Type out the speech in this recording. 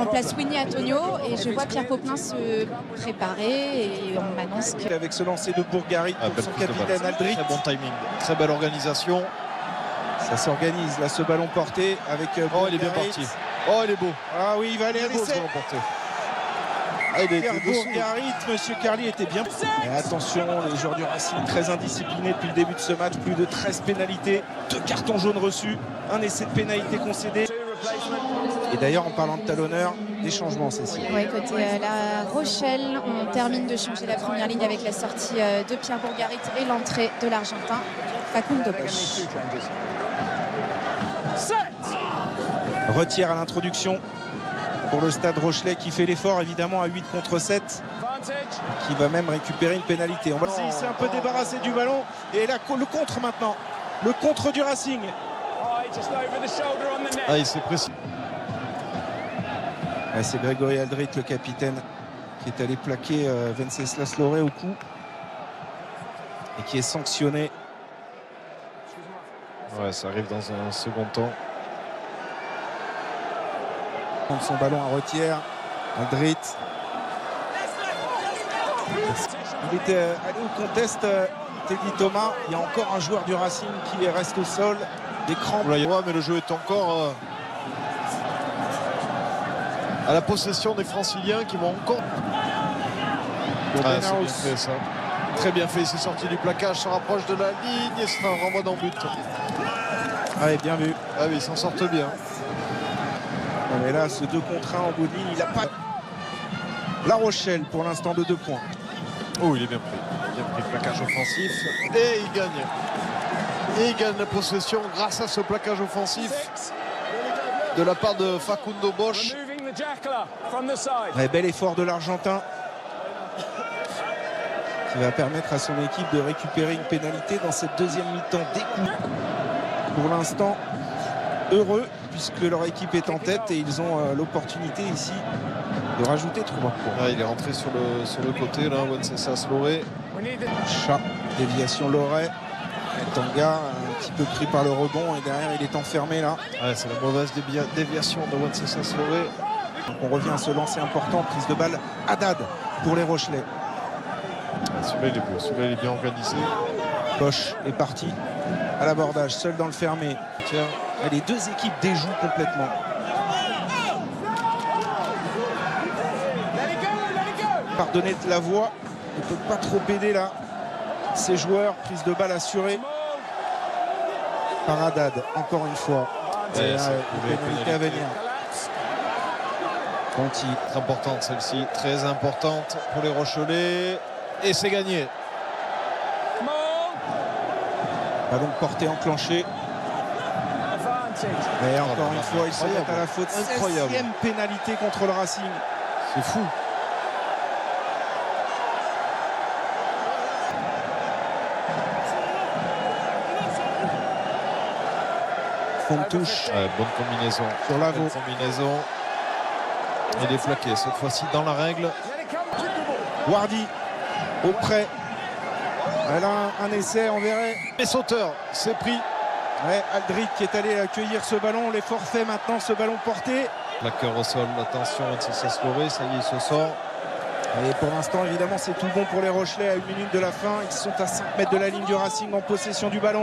remplace Winnie Antonio et je vois Pierre Popelin se préparer et on m'annonce que... Avec ce lancer de Bourgarit pour son capitaine Aldrit. Très bon timing, très belle organisation. Ça s'organise là, ce ballon porté avec Oh, il est bien parti. Oh, il est beau. Ah oui, il va aller à l'essai. Pierre Bourgarit, monsieur Carly était bien. Et attention, les joueurs du Racing très indisciplinés depuis le début de ce match. Plus de 13 pénalités, 2 cartons jaunes reçus, un essai de pénalité concédé. Et d'ailleurs, en parlant de talonneur, des changements, Cécile. Oui, côté La Rochelle, on termine de changer la première ligne avec la sortie de Pierre Bourgarit et l'entrée de l'Argentin Facundo Bosch. Retire à l'introduction pour le Stade Rochelais qui fait l'effort évidemment à 8 contre 7, qui va même récupérer une pénalité. Il s'est un peu débarrassé du ballon et là le contre maintenant, le contre du Racing. Ah, il s'est précis. C'est Grégory Aldrit, le capitaine, qui est allé plaquer Venceslas Loré au cou et qui est sanctionné. Ouais, ça arrive dans un second temps. Son ballon à retière, Aldrit. Il était allé au contest, Teddy Thomas. Il y a encore un joueur du Racing qui reste au sol, des crampes. Ouais, mais le jeu est encore à la possession des Franciliens qui vont encore. C'est bien fait, ça. Très bien fait, il s'est sorti du plaquage, se rapproche de la ligne et c'est un renvoi dans le but. Ouais, bien vu. Ah oui, ils s'en sortent bien. Mais là, ce 2 contre 1 en bout de ligne, il n'a pas... La Rochelle, pour l'instant, de 2 points. Oh, il est bien pris. Bien pris, plaquage offensif. Et il gagne. Et il gagne la possession grâce à ce plaquage offensif de la part de Facundo Bosch. Ouais, bel effort de l'Argentin qui va permettre à son équipe de récupérer une pénalité dans cette deuxième mi-temps des coups. Pour l'instant, heureux puisque leur équipe est en tête et ils ont l'opportunité ici de rajouter 3 points. Ah, il est rentré sur le côté là, Wenceslas Loré. Chat, déviation Loré. Tanga un petit peu pris par le rebond et derrière il est enfermé là. Ouais, c'est la mauvaise déviation de Wenceslas Loré. Donc on revient à ce lancer important, prise de balle Haddad pour les Rochelais. Celui-là il est beau, celui-là il est bien organisé. Bosch est parti à l'abordage, seul dans le fermé. Tiens. Les deux équipes déjouent complètement. Pardonnez de la voix, ne peut pas trop aider là. Ces joueurs, prise de balle assurée par Haddad, encore une fois. Pénalité à venir. Conti. Très importante celle-ci, très importante pour les Rochelais. Et c'est gagné. Ballon porté enclenché. Mais encore une fois, ils se mettent à la faute. Incroyable. 16e pénalité contre le Racing. C'est fou. Fond de touche. Ouais, bonne combinaison. Sur l'avant. Combinaison. Il est plaqué, cette fois-ci dans la règle. Wardy auprès. Elle a un essai, on verrait. Les sauteurs, c'est pris. Ouais, Aldrit qui est allé accueillir ce ballon, les forfaits maintenant, ce ballon porté. Plaqueur au sol, attention, Wenceslas Loré, ça y est, il se sort. Et pour l'instant, évidemment, c'est tout bon pour les Rochelais à 1 minute de la fin. Ils sont à 5 mètres de la ligne du Racing en possession du ballon.